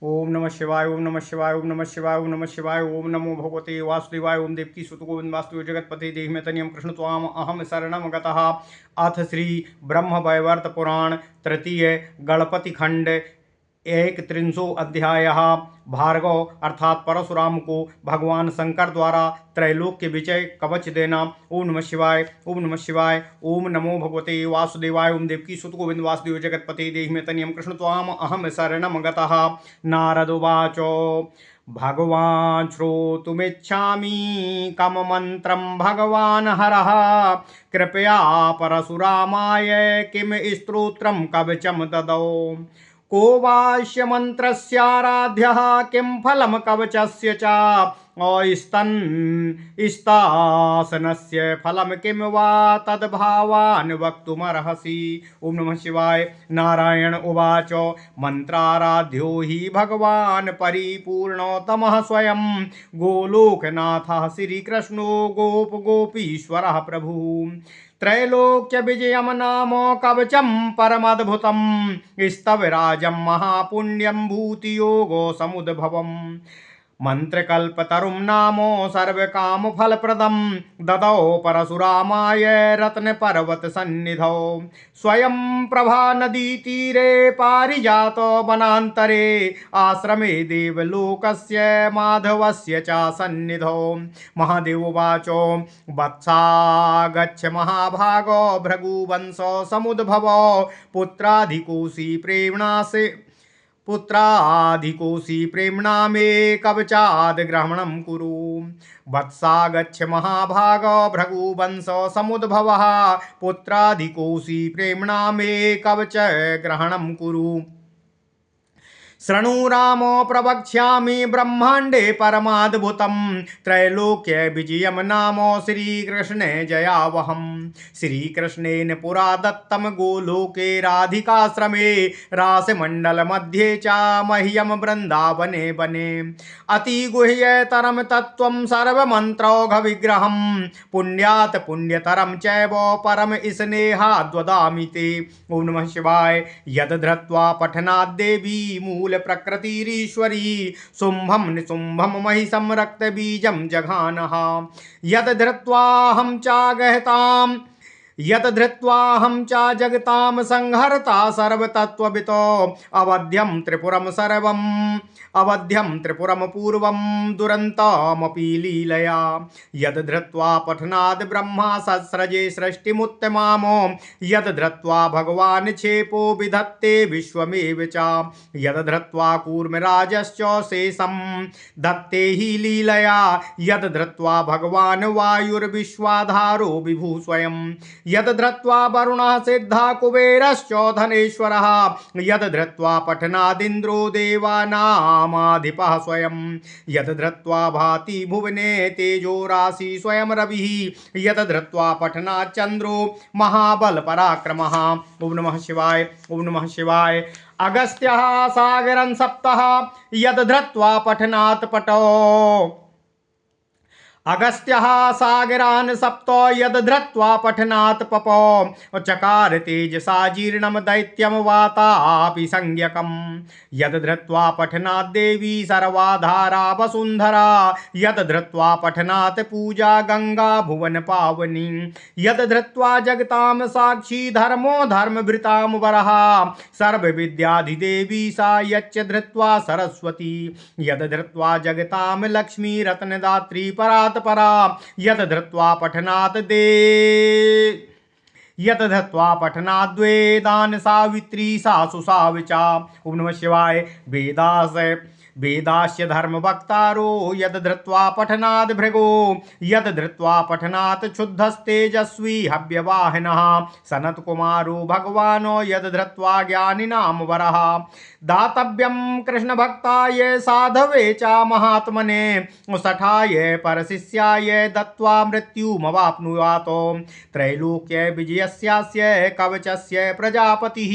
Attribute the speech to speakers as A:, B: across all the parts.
A: ओम नमः शिवाय, ओम नमः शिवाय, ओम नमः शिवाय, ओम नमः शिवाय, ओम नमो भगवते वासुदेवाय, ओम देवकी सुत गोविंद वासुदेव जगतपते देहि में तनियम कृष्ण त्वाम अहम शरणम गतः। अथ श्री ब्रह्म वैवर्त पुराण तृतीय गणपति खंड एक त्रिंशो अध्याय। भार्गव अर्थात परशुराम को भगवान शंकर द्वारा त्रैलोक्य विजय कवच देना। ओम नमः शिवाय, ओम नमः शिवाय, ओम नमो भगवते वासुदेवाय, ओम देवकी सुत गोविंद वासुदेव जगतपते देहि में तनियम कृष्ण त्वाम अहम शरणम गतः। नारद उवाच भगवान् श्रोतुमिच्छामि कम मन्त्रं भगवान् हरः कृपया परशुरामाय किम स्तोत्रं कवचं ददौ। को वास्य मन्त्रस्याराध्यः किं फलं कवचस्य च स्तासनस्य फलं किं वा तद्भावान् वक्तुमर्हसि। ओम नमः शिवाय। नारायण उवाच मन्त्राराध्यो हि भगवान् परिपूर्णोत्तमः स्वयं गोलोकनाथः श्रीकृष्णो गोपगोपीश्वरः प्रभुः। त्रैलोक्य विजयम नाम कवचम परमद्भुतम स्तवराजम महापुण्यम भूतियोगो समुद्भवम। मंत्रकल्पतरुं नामो सर्वकामफलप्रदं ददौ परशुरामाय रत्नपर्वतसन्निधौ। स्वयं प्रभा नदीतीरे पारिजातो वनान्तरे आश्रमे देवलोकस्य माधवस्य च सन्निधौ। महादेवोवाचो वत्सा गच्छ महाभागो भृगुवंशो समुद्भवो पुत्राधिकोषी प्रेम्णा मे कवचाद् ग्रहणं कुरु। वत्सा गच्छ महाभाग भृगुवंश समुद्भवः पुत्राधिकोषी प्रेम्णा मे कवच ग्रहणं कुरु। शृणु रामो प्रवक्ष्यामि ब्रह्मांडे परमाद्भुतं त्रैलोक्य विजयम नामो श्रीकृष्णे जयावहम्। श्रीकृष्णेन पुरा दत्तं गोलोके राधिकाश्रमे रासमण्डल मध्ये च मह्यं वृन्दावने वने। अतिगुह्यतरं तत्त्वं सर्वमन्त्रौघ विग्रहं पुण्यात् पुण्यतरं चैव परम स्नेहाद्वदामि ते। ओम नमः शिवाय। यद धृत्वा पठनाद्देवी मूल प्रकृतिरीश्वरी शुंभं निशुंभं महिषं रक्तबीजं जघानः। यद धृत्वाहं चागहताम् यत धृत्वाहं च जगतां संहर्ता सर्वतत्त्ववितो अवध्यं त्रिपुरं पूर्वं दुरन्तमपि लीलया। यद धृत्वा पठनाद् ब्रह्मा सस्रजे सृष्टिमुत्तमामो यद धृत्वा भगवान् क्षेपो विधत्ते विश्वमेव च। यद धृत्वा कूर्मराजश्च शेषं दत्ते हि लीलया यद धृत्वा भगवान् वायुर्विश्वाधारो विभु स्वयं। यद धृत्वा वरुणः सिद्धः कुबेरश्च धनेश्वरः यद धृत्वा पठनादिन्द्रो देवानामाधिपः स्वयं। यद धृत्वा भाति भुवने तेजो राशि स्वयं रविः यद धृत्वा पठनात् चन्द्रो महाबल पराक्रमः। ओम नमः शिवाय, ओम नमः शिवाय। अगस्त्यः सागरं सप्तः यद धृत्वा पठनात् पटो अगस्त्यः सागरान् सप्तो यद धृत्वा पठनात् पपो चकार तेजसा जीर्णं दैत्यं वातापि संज्ञकम्। यद धृत्वा पठनात् देवी सर्वाधारा वसुन्धरा यद धृत्वा पठनात् पूजा गंगा भुवन पावनी। यद धृत्वा जगतां साक्षी धर्मो धर्मभृतां वरः सर्वविद्याधिदेवी सा यच्च धृत्वा सरस्वती। यद धृत्वा जगतां लक्ष्मी रत्नदात्री परात् परा यद धृत्वा पठनाद्वेदान सावित्री सासु साविचा। ओम नमः शिवाय। वेदास्य धर्म वक्तारो यद धृत्वा पठनाद् भृगो यद धृत्वा पठनात् क्षुद्धस्तेजस्वी हव्यवाहनः सनत कुमारो भगवानो यद धृत्वा ज्ञानिनाम वरः। दातव्यं कृष्ण भक्ताय साधवे च महात्मने सठाय परशिष्याय दत्वा मृत्युमवाप्नुयातो। त्रैलोक्य विजयस्यास्य कवचस्य प्रजापतिः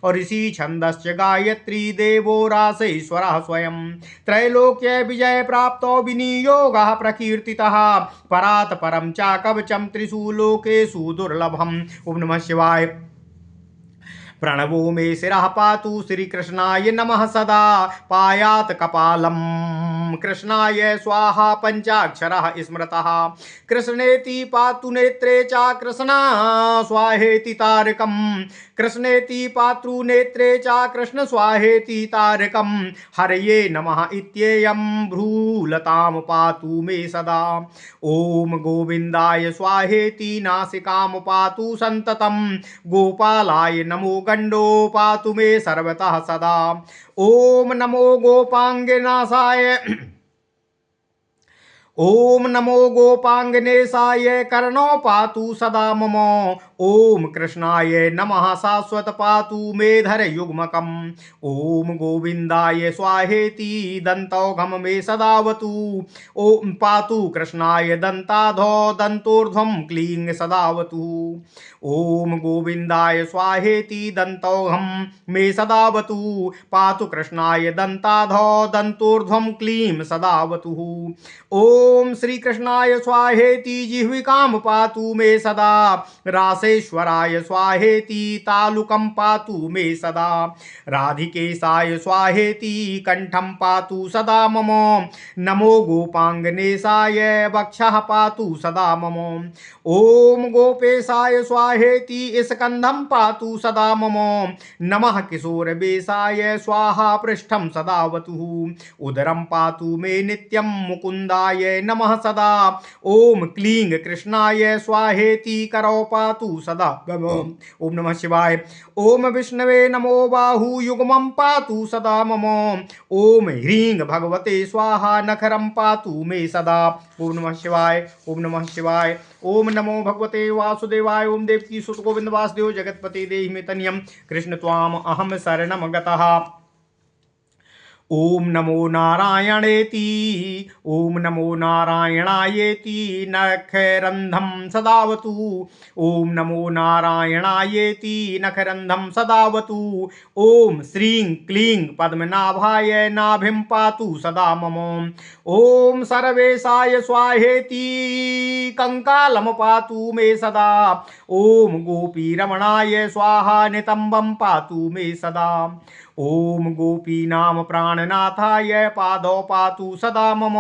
A: और ऋषि छन्दश्च गायत्री देवो रासेश्वरः स्वयं। त्रैलोक्य विजय प्राप्तो विनियोगः प्रकीर्तितः परात् परं च कवचं त्रिषु लोकेषु दुर्लभम्। ओम नमः शिवाय। प्रणवो मे शिरः पातु श्रीकृष्णाय नमः सदा पायात् कपालं कृष्णाय स्वाहा पंचाक्षरः स्मृतः कृष्णेति पातु नेत्रे च कृष्णा स्वाहेति तारकम् कृष्णेति पातु नेत्रे च कृष्ण स्वाहेति तारकम् हरये नमः इत्येयं भ्रूलतां पातु मे सदा ओम गोविंदाय स्वाहेति नासिकां पातु सन्ततं गोपालाय नमो गण्डो पातु मे सर्वतः सदा ओम नमो गोपांगनाशाय ओम नमो गोपांगनेशाय कर्णो पातु सदा मम ओम कृष्णाय नमः शाश्वत पातु मेधर युग्मकम् ओम गोविंदाय स्वाहेति दन्तौघम मे सदावतु ओम पातु कृष्णाय दन्ताधो दन्तोर्ध्वं क्लीं सदावतु ओम गोविंदाय स्वाहेति दन्तौघम मे सदावतु पातु कृष्णाय दन्ताधो दन्तोर्ध्वं क्लीं सदावतु ओम श्री कृष्णाय स्वाहेति जिह्विकां पातु मे सदा रासेश्वराय स्वाहेति तालुकं पातु मे सदा राधिकेशाय स्वाहेति कंठं पातु सदा मम नमो गोपांगनेशाय वक्षः पातु सदा मम ओम गोपेशाय स्वाहेति स्कंधं पातु सदा मम नमः किशोरवेशाय स्वाहा पृष्ठं सदावतु उदरं पातु मे नित्यं मुकुंदाय नमः सदा ओम क्लीं कृष्णाय स्वाहेति करौ पातु सदा ओम नमः शिवाय ओम विष्णवे नमो बाहुयुग्मं पातु सदा मम ओम ह्रीं भगवते स्वाहा नखरं पातु मे सदा ओम नमः शिवाय ओम नमः शिवाय ओम नमो भगवते वासुदेवाय ओम देवकी सुत गोविंद वासुदेव जगतपति देहि मे तनियं कृष्ण त्वाम अहम शरणं गतः ओम नमो नारायणेति ओम नमो नारायणायेति नखरन्धं सदावतु ओम नमो नारायणायेति नखरन्धं सदावतु ओम श्रीं क्लीं पद्मनाभाय नाभिं पातु सदा मम ओम सर्वेशाय स्वाहेति कंकालं पातु मे सदा ओम गोपीरमणाय स्वाहा नितंबं पातु मे सदा ओम गोपीनाम प्राणनाथाय पादौ पातु सदा मम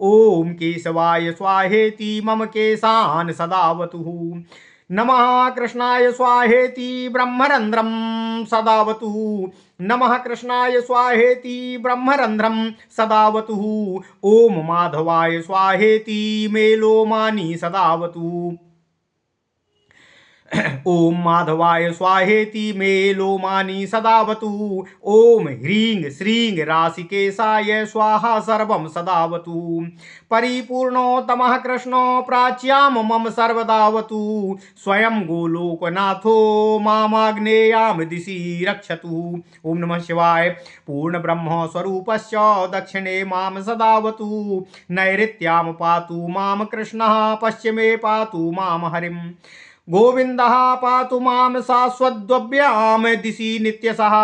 A: ओम केशवाय स्वाहेति मम केशान् सदावतु नमः कृष्णाय स्वाहेति ब्रह्मरन्ध्रं सदावतु नमः कृष्णाय स्वाहेति ब्रह्मरन्ध्रं सदावतु ओम माधवाय स्वाहेति मेलोमानि सदावतु ओम माधवाय स्वाहेति मे लोमानि सदावतु ओम ह्रीं श्रीं राशिकेशाय स्वाहा सर्वं सदावतु परिपूर्णोत्तमः कृष्णो प्राच्यां मम सर्वदावतु स्वयं गोलोकनाथो मामाग्नेयां दिशि रक्षतु ओम नमः शिवाय पूर्ण ब्रह्म स्वरूपस्य दक्षिणे मां सदावतु नैऋत्यां पातु मां कृष्णः पश्चिमे पातु मां हरिं गोविंदः पातु मां शाश्वद्भ्यां दिशि नित्यशः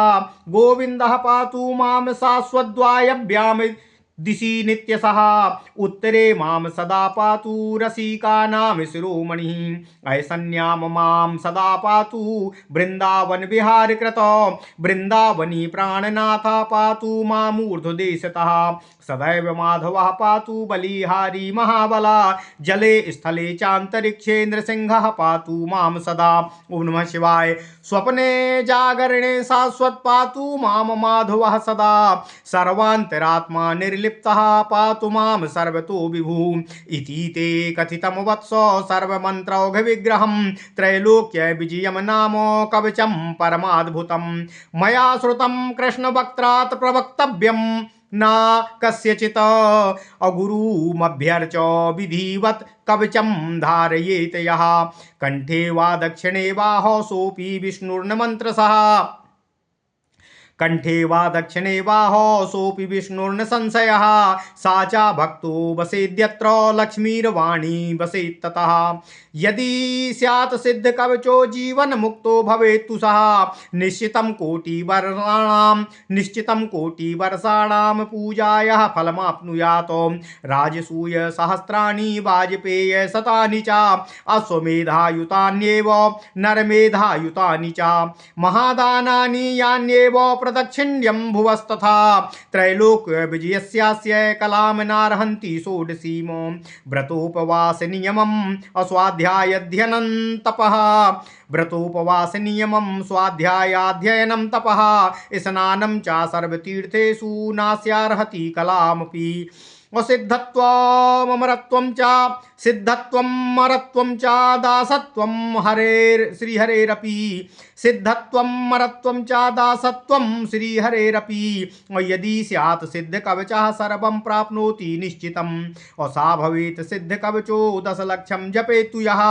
A: गोविंदः पातु मां शाश्वद्वायभ्यां दिशि नित्यशः उत्तरे मां सदा पातु रसिकानां शिरोमणिः ऐसन्यां मां सदा पातु वृंदावन विहार कृत वृंदावनी प्राणनाथ पातु मामूर्ध्वदेशतः सदैव माधवः पातु बलिहारी महाबला जले स्थले चान्तरिक्षे नृसिंहः पातु मां सदा ओम नमः शिवाय स्वप्ने जागरणे शाश्वत पातु मां माधवः सदा सर्वान्तरात्मा निर्लिप्तः पातु मां सर्वतो विभुः इति ते कथितं वत्स सर्वमन्त्रौघ विग्रहं त्रैलोक्य विजयं नाम कवचं परमाद्भुतं मया श्रुतं कृष्णवक्त्रात् प्रवक्तव्यं न कस्यचित् अगुरुमभ्यर्च विधिवत् कवचं धारयेत यः कंठे वा दक्षिणे वा सोऽपि विष्णुर्न मन्त्रसः कंठे वा दक्षिणे बाहो सोऽपि विष्णुर्न संशयः सा च भक्तो वसेद्यत्र लक्ष्मीर्वाणी वसेत्ततः यदि स्यात् सिद्ध कवचो जीवन मुक्तो भवेत्तु सः निश्चितं कोटिवर्षाणां पूजायाः फलमाप्नुयात् राजसूय सहस्राणि वाजपेय शतानि च अश्वमेधायुतान्येव नरमेधायुतानि च महादानानि यान्येव प्रदक्षिण्यं भुवस्तथा त्रैलोक्य विजयस्यास्य कलां नार्हन्ति षोडशीम व्रतोपवास नियमम् अस्वाध्यायाध्ययनं तपः व्रतोपवासनियमं स्वाध्यायाध्ययनं तपः स्नानं च सर्वतीर्थेषु नास्यार्हति कलामपि सिद्धत्वमरत्वं च दासत्वं श्रीहरेरपि सिद्धत्वमरत्वं च दासत्वं श्रीहरेरपि यदि स्यात् सिद्धकवचः सर्वं प्राप्नोति निश्चितम् सा भवेत् सिद्धकवचो 10 लक्षं जपेतु यः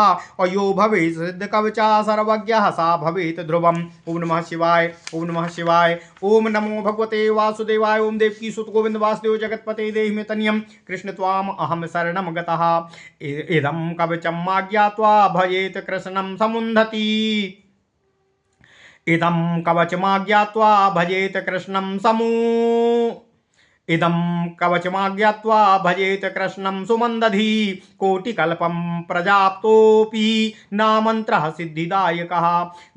A: यो भवेत् सिद्धकवचः सर्वज्ञः सा भवेत् ध्रुवम्। ओम नमः शिवाय, ओम नमः शिवाय, ओम नमो भगवते वासुदेवाय, ओम देवकी सुत गोविंद वासुदेव जगत्पते देहि मे तनियं कृष्ण त्वाम अहम शरणं गतः इदं कवचम् आज्ञात्वा भजेत कृष्णं समुन्धति इदं कवचमाज्ञात्वा भजेत कृष्णं सुमन्दधि कोटिकल्पं प्रजाप्तोऽपि नामन्त्रः सिद्धिदायकः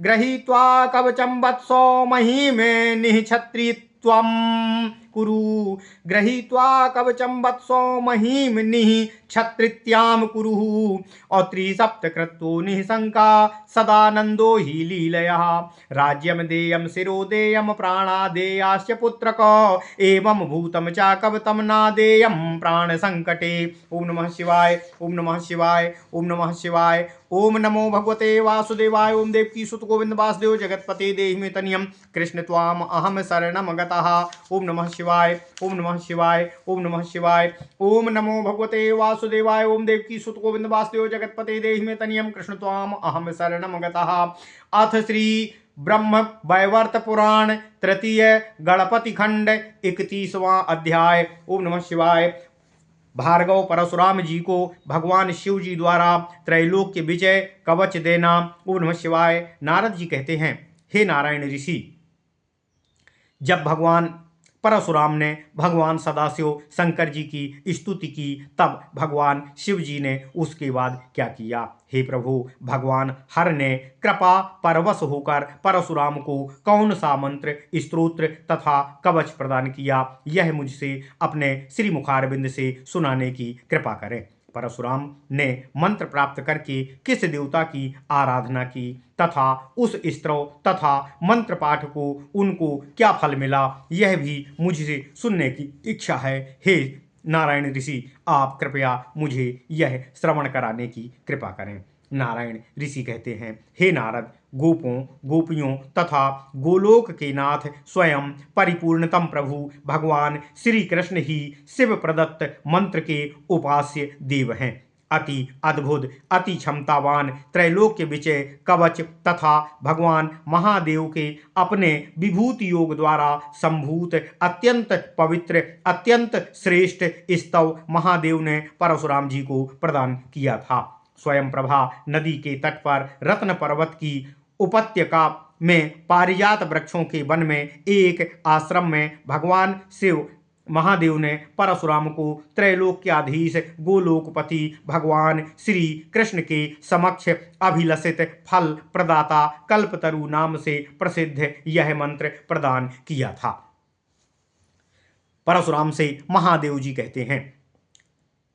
A: गृहीत्वा कवचं वत्सो महीमे निःक्षत्रित्वं कुरु गृहीत्वा कवचं वत्सो महीम्निः क्षत्रित्यां कुरुः और त्रिसप्तकृतो निःशङ्का सदानन्दो हि लीलयः राज्यं देयं शिरो देयं प्राणा देयाश्च पुत्रक एवं भूतं च कवतं नादेयं प्राणसङ्कटे। ओम नमः शिवाय, ओम नमः शिवाय, ओम नमः शिवाय, ओम नमो भगवते वासुदेवाय, ओम देवकी सुत गोविंद वासुदेव जगत्पते देहि मे तनियं कृष्ण त्वाम अहम शरणं गतः। ओम नमः शिवाय, ओम नमः शिवाय, ओम नमः शिवाय, ओम नमो भगवते वासुदेवाय, ओम देवकी सुत गोविंद वासुदेव जगत्पते देहि मे तनियं कृष्ण त्वाम अहम शरणं गतः। अथ श्री ब्रह्म वैवर्त पुराण तृतीय गणपति खंड 31वां अध्याय। ओम नमः शिवाय। भार्गव परशुराम जी को भगवान शिव जी द्वारा त्रैलोक्य विजय कवच देना। ओम नमः शिवाय। नारद जी कहते हैं, हे नारायण ऋषि, जब भगवान परशुराम ने भगवान सदाशिव शंकर जी की स्तुति की तब भगवान शिव जी ने उसके बाद क्या किया। हे प्रभु, भगवान हर ने कृपा परवश होकर परशुराम को कौन सा मंत्र, स्तोत्र तथा कवच प्रदान किया, यह मुझसे अपने श्री मुखारविंद से सुनाने की कृपा करें। परशुराम ने मंत्र प्राप्त करके किस देवता की आराधना की तथा उस स्त्रव तथा मंत्र पाठ को उनको क्या फल मिला, यह भी मुझसे सुनने की इच्छा है। हे नारायण ऋषि, आप कृपया मुझे यह श्रवण कराने की कृपा करें। नारायण ऋषि कहते हैं, हे नारद, गोपों गोपियों तथा गोलोक के नाथ स्वयं परिपूर्णतम प्रभु भगवान श्री कृष्ण ही शिव प्रदत्त मंत्र के उपास्य देव हैं। अति अद्भुत अति क्षमतावान त्रैलोक्य विजय कवच तथा भगवान महादेव के अपने विभूति योग द्वारा संभूत अत्यंत पवित्र अत्यंत श्रेष्ठ स्तव महादेव ने परशुराम जी को प्रदान किया था। स्वयं प्रभा नदी के तट पर रत्न पर्वत की उपत्यका में पारिजात वृक्षों के वन में एक आश्रम में भगवान शिव महादेव ने परशुराम को त्रैलोक्याधीश गोलोकपति भगवान श्री कृष्ण के समक्ष अभिलषित फल प्रदाता कल्पतरु नाम से प्रसिद्ध यह मंत्र प्रदान किया था। परशुराम से महादेव जी कहते हैं,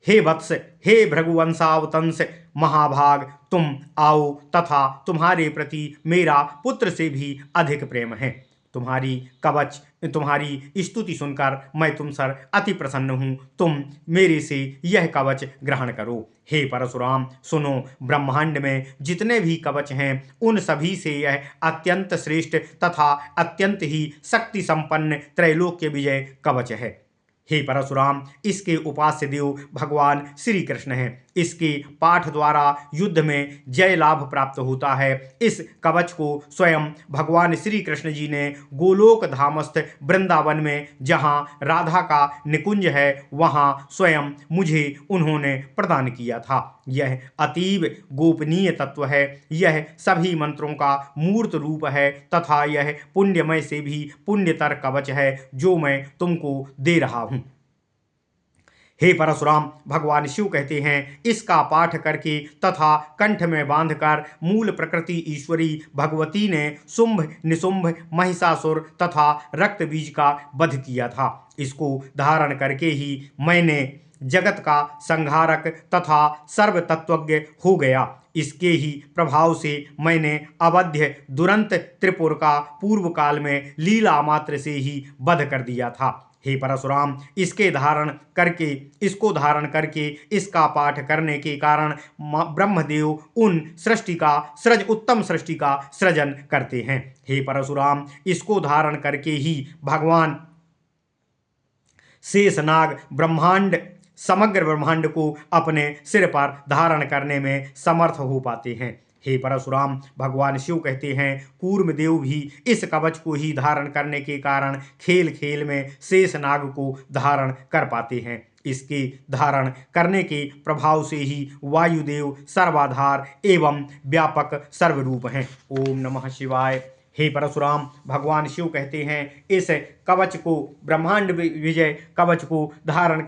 A: हे वत्स, हे भृगुवंशावतंस महाभाग, तुम आओ तथा तुम्हारे प्रति मेरा पुत्र से भी अधिक प्रेम है। तुम्हारी कवच तुम्हारी स्तुति सुनकर मैं तुम सर अति प्रसन्न हूँ। तुम मेरे से यह कवच ग्रहण करो। हे परशुराम, सुनो, ब्रह्मांड में जितने भी कवच हैं उन सभी से यह अत्यंत श्रेष्ठ तथा अत्यंत ही शक्ति संपन्न त्रैलोक्य विजय कवच है। हे परशुराम, इसके उपास्य देव भगवान श्री कृष्ण हैं। इसके पाठ द्वारा युद्ध में जय लाभ प्राप्त होता है। इस कवच को स्वयं भगवान श्री कृष्ण जी ने गोलोक धामस्थ वृंदावन में जहाँ राधा का निकुंज है वहाँ स्वयं मुझे उन्होंने प्रदान किया था। यह अतीव गोपनीय तत्व है। यह सभी मंत्रों का मूर्त रूप है तथा यह पुण्यमय से भी पुण्यतर कवच है जो मैं तुमको दे रहा हूँ। हे परशुराम, भगवान शिव कहते हैं, इसका पाठ करके तथा कंठ में बांधकर मूल प्रकृति ईश्वरी भगवती ने शुंभ निशुंभ महिषासुर तथा रक्त बीज का वध किया था। इसको धारण करके ही मैंने जगत का संहारक तथा सर्व तत्वज्ञ हो गया। इसके ही प्रभाव से मैंने अवध्य दुरंत त्रिपुर का पूर्व काल में लीला मात्र से ही वध कर दिया था। हे परशुराम, इसको धारण करके इसका पाठ करने के कारण ब्रह्मदेव उत्तम सृष्टि का सृजन करते हैं। हे परशुराम, इसको धारण करके ही भगवान शेषनाग समग्र ब्रह्मांड को अपने सिर पर धारण करने में समर्थ हो पाते हैं। हे परशुराम, भगवान शिव कहते हैं, कूर्मदेव भी इस कवच को ही धारण करने के कारण खेल खेल में शेषनाग को धारण कर पाते हैं। इसके धारण करने के प्रभाव से ही वायुदेव सर्वाधार एवं व्यापक सर्वरूप हैं। ओम नमः शिवाय। हे परशुराम, भगवान शिव कहते हैं, इस कवच को ब्रह्मांड विजय कवच को धारण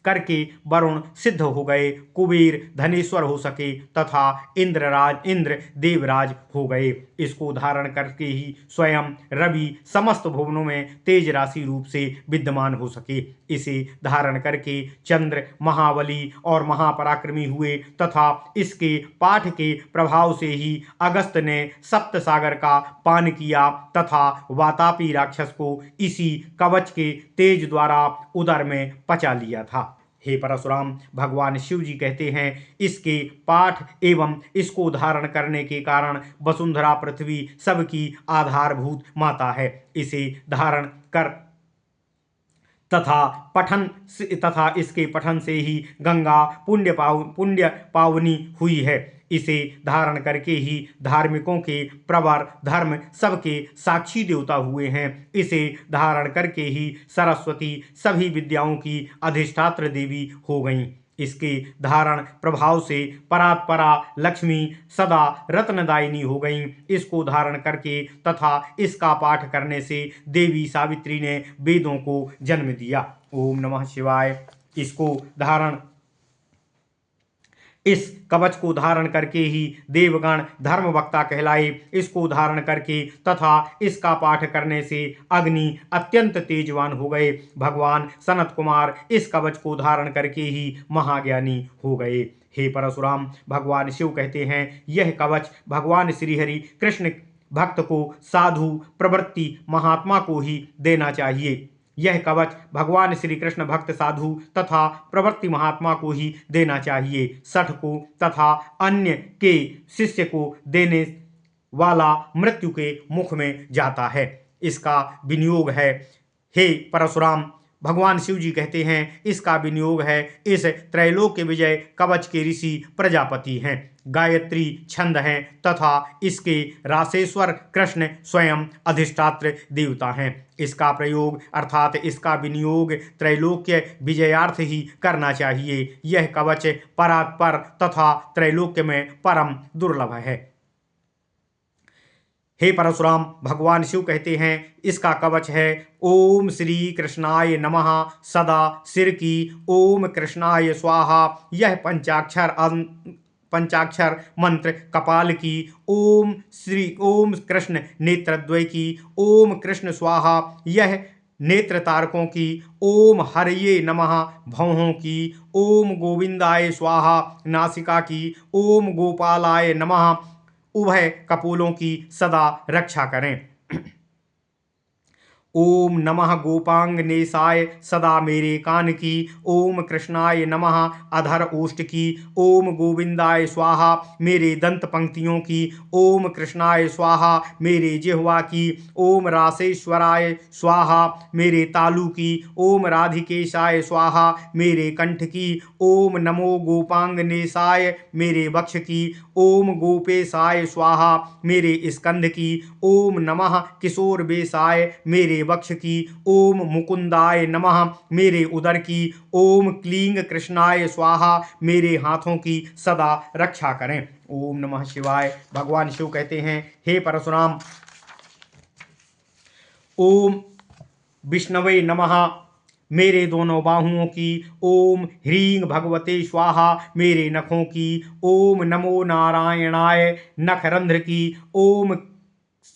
A: करके वरुण सिद्ध हो गए, कुबेर धनेश्वर हो सके तथा इंद्र देवराज हो गए। इसको धारण करके ही स्वयं रवि समस्त भुवनों में तेज राशि रूप से विद्यमान हो सके। इसे धारण करके चंद्र महाबली और महापराक्रमी हुए तथा इसके पाठ के प्रभाव से ही अगस्त ने सप्त सागर का पान किया तथा वातापी राक्षस को इसी कवच के तेज द्वारा उदर में पचा लिया था। हे परशुराम, भगवान शिव जी कहते हैं, इसके पाठ एवं इसको धारण करने के कारण वसुंधरा पृथ्वी सबकी आधारभूत माता है। इसे धारण कर तथा इसके पठन से ही गंगा पुण्य पावनी हुई है। इसे धारण करके ही धार्मिकों के प्रवर धर्म सबके साक्षी देवता हुए हैं। इसे धारण करके ही सरस्वती सभी विद्याओं की अधिष्ठात्र देवी हो गईं। इसके धारण प्रभाव से परात्परा लक्ष्मी सदा रत्नदायिनी हो गईं। इसको धारण करके तथा इसका पाठ करने से देवी सावित्री ने वेदों को जन्म दिया। ओम नमः शिवाय। इस कवच को धारण करके ही देवगण धर्म वक्ता कहलाए। इसको धारण करके तथा इसका पाठ करने से अग्नि अत्यंत तेजवान हो गए। भगवान सनत कुमार इस कवच को धारण करके ही महाज्ञानी हो गए। हे परशुराम, भगवान शिव कहते हैं, यह कवच भगवान श्रीहरि कृष्ण भक्त को साधु प्रवृत्ति महात्मा को ही देना चाहिए। यह कवच भगवान श्री कृष्ण भक्त साधु तथा प्रवृत्ति महात्मा को ही देना चाहिए। सठ को तथा अन्य के शिष्य को देने वाला मृत्यु के मुख में जाता है। इसका विनियोग है। हे परशुराम, भगवान शिव जी कहते हैं, इसका विनियोग है। इस त्रैलोक्य विजय कवच के ऋषि प्रजापति हैं, गायत्री छंद हैं तथा इसके रासेश्वर कृष्ण स्वयं अधिष्ठात्र देवता हैं। इसका प्रयोग अर्थात इसका विनियोग त्रैलोक्य विजयार्थ ही करना चाहिए। यह कवच परात्पर तथा त्रैलोक्य में परम दुर्लभ है। हे परशुराम, भगवान शिव कहते हैं, इसका कवच है, ओम श्री कृष्णाय नमः सदा सिर की, ओम कृष्णाय स्वाहा यह पंचाक्षर मंत्र कपाल की, ओम कृष्ण नेत्रद्वय की, ओम कृष्ण स्वाहा यह नेत्र तारकों की, ओम हरये नमः भौहों की, ओम गोविंदाय स्वाहा नासिका की, ओम गोपालाय नमः उभय कपोलों की सदा रक्षा करें। ओम नमः गोपांगनेशाय सदा मेरे कान की। ओम कृष्णाय नमः अधर ओष्ठ की। ओम गोविंदाय स्वाहा मेरे दंत पंक्तियों की। ओम कृष्णाय स्वाहा मेरे जिह्वा की। ओम रासेश्वराय स्वाहा मेरे तालु की। ओम राधिकेशाय स्वाहा मेरे कंठ की। ओम नमो गोपांगनेशाय मेरे वक्ष की। ओम गोपेशाय स्वाहा मेरे स्कंध की। ओम नमः किशोर बेशाय मेरे वक्ष की। ओम मुकुंदाय नमः मेरे उदर की। ओम क्लींग कृष्णाय स्वाहा मेरे हाथों की सदा रक्षा करें। ओम नमः शिवाय। भगवान शिव कहते हैं, हे परशुराम, ओम विष्णवे नमः मेरे दोनों बाहुओं की। ओम ह्रीं भगवते स्वाहा मेरे नखों की। ओम नमो नारायणाय नखरंध्र की। ओम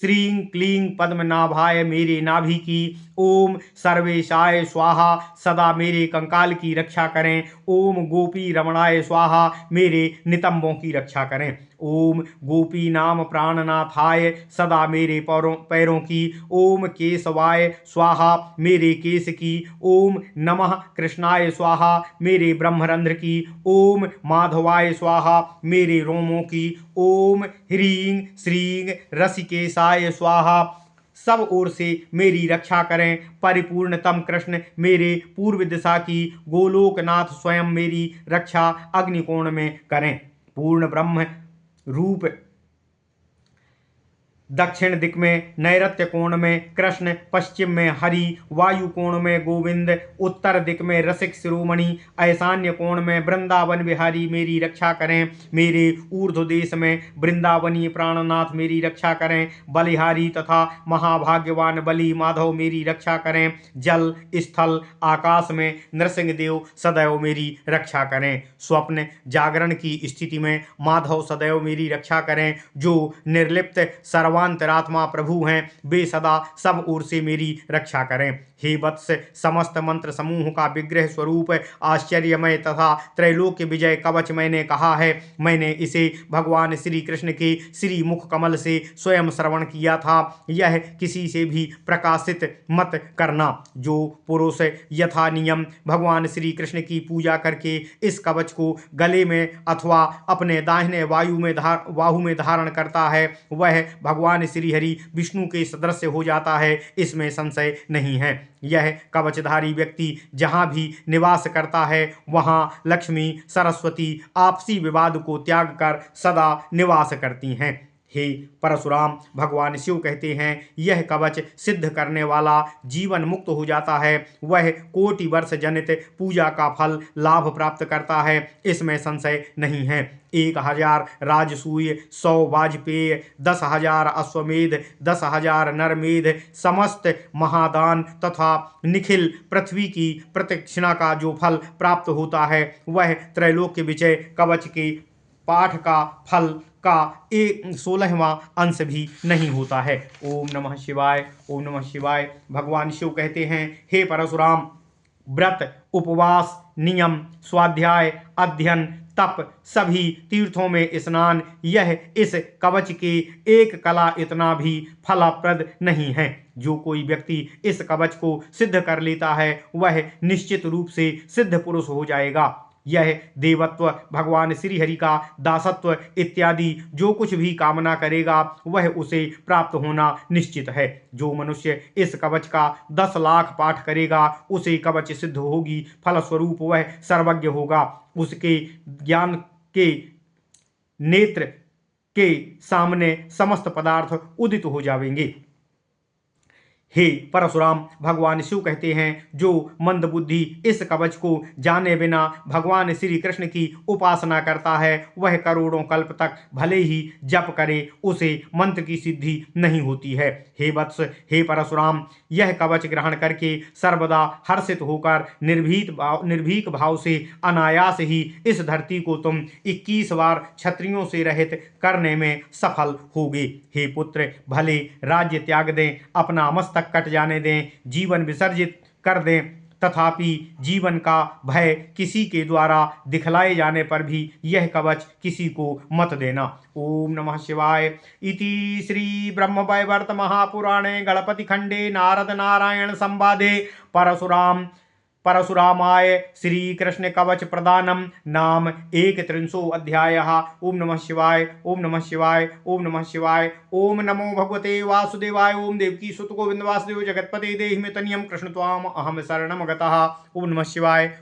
A: श्रीं क्लीं पद्मनाभाय मेरे नाभि की। ओम सर्वेशाय स्वाहा सदा मेरे कंकाल की रक्षा करें। ओम गोपी रमणाय स्वाहा मेरे नितंबों की रक्षा करें। ओम गोपी नाम प्राणनाथाय सदा मेरे पैरों की। ओम केशवाय स्वाहा मेरे केश की। ओम नमः कृष्णाय स्वाहा मेरे ब्रह्मरंध्र की। ओम माधवाय स्वाहा मेरे रोमों की। ओम ह्रीं श्रीं रसिकेशाय स्वाहा सब ओर से मेरी रक्षा करें। परिपूर्णतम कृष्ण मेरे पूर्व दिशा की। गोलोकनाथ स्वयं मेरी रक्षा अग्निकोण में करें। पूर्ण ब्रह्म रूप दक्षिण दिक में नैऋत्य कोण में कृष्ण, पश्चिम में हरि, वायु कोण में गोविंद, उत्तर दिक में रसिक शिरोमणि, ऐशान्य कोण में वृंदावन बिहारी मेरी रक्षा करें। मेरे ऊर्ध्व देश में वृंदावनी प्राणनाथ मेरी रक्षा करें। बलिहारी तथा महाभाग्यवान बलि माधव मेरी रक्षा करें। जल स्थल आकाश में नृसिंह देव सदैव मेरी रक्षा करें। स्वप्न जागरण की स्थिति में माधव सदैव मेरी रक्षा करें। जो निर्लिप्त सर्वांतरात्मा प्रभु हैं, वे सदा सब ओर से मेरी रक्षा करें। हे वत्स, समस्त मंत्र समूह का विग्रह स्वरूप आश्चर्यमय तथा त्रैलोक्य विजय कवच मैंने कहा है। मैंने इसे भगवान श्री कृष्ण के श्री मुख कमल से स्वयं श्रवण किया था। यह किसी से भी प्रकाशित मत करना। जो पुरुष यथा नियम भगवान श्री कृष्ण की पूजा करके इस कवच को गले में अथवा अपने दाहिने बाहु में धारण करता है, वह भगवान श्री हरि विष्णु के सदृश हो जाता है, इसमें संशय नहीं है। यह कवचधारी व्यक्ति जहाँ भी निवास करता है, वहाँ लक्ष्मी सरस्वती आपसी विवाद को त्याग कर सदा निवास करती हैं। हे परशुराम, भगवान शिव कहते हैं, यह कवच सिद्ध करने वाला जीवन मुक्त हो जाता है। वह कोटि वर्ष जनित पूजा का फल लाभ प्राप्त करता है, इसमें संशय नहीं है। 1000 राजसूय, 100 वाजपेय, 10,000 अश्वमेध, 10,000 नरमेध, समस्त महादान तथा निखिल पृथ्वी की प्रदक्षिणा का जो फल प्राप्त होता है, वह त्रैलोक्य विजय कवच के पाठ का फल का 16वां अंश भी नहीं होता है। ओम नमः शिवाय। ओम नमः शिवाय। भगवान शिव कहते हैं, हे परशुराम, व्रत, उपवास, नियम, स्वाध्याय, अध्ययन, तप, सभी तीर्थों में स्नान, यह इस कवच के एक कला इतना भी फलप्रद नहीं है। जो कोई व्यक्ति इस कवच को सिद्ध कर लेता है, वह निश्चित रूप से सिद्ध पुरुष हो जाएगा। यह देवत्व, भगवान श्री हरि का दासत्व इत्यादि जो कुछ भी कामना करेगा, वह उसे प्राप्त होना निश्चित है। जो मनुष्य इस कवच का 10 लाख पाठ करेगा, उसे कवच सिद्ध होगी। फलस्वरूप वह सर्वज्ञ होगा। उसके ज्ञान के नेत्र के सामने समस्त पदार्थ उदित हो जाएंगे। हे परशुराम, भगवान शिव कहते हैं, जो मंदबुद्धि इस कवच को जाने बिना भगवान श्री कृष्ण की उपासना करता है, वह करोड़ों कल्प तक भले ही जप करे, उसे मंत्र की सिद्धि नहीं होती है। हे वत्स, हे परशुराम, यह कवच ग्रहण करके सर्वदा हर्षित होकर निर्भीक भाव से अनायास ही इस धरती को तुम 21 बार क्षत्रियों से रहित करने में सफल होगे। हे पुत्र, भले राज्य त्याग दें, अपना मस्तक कट जाने दें, जीवन विसर्जित कर दें, तथापि जीवन का भय किसी के द्वारा दिखलाए जाने पर भी यह कवच किसी को मत देना। ओम नमः शिवाय। इति श्री ब्रह्मवैवर्त महापुराणे गणपति खंडे नारद नारायण संवादे परशुरामाय श्री कृष्ण कवच प्रदानम नाम 1 अध्यायः। ओम नमः शिवाय। ओम नमः शिवाय। ओम नमः शिवाय। ओम नमो भगवते वासुदेवाय। ओम देवकी सुत गोविंद वासुदेव जगतपते देहि मे तनियम कृष्ण त्वाम अहम शरणम गतः। ओम नमः शिवाय।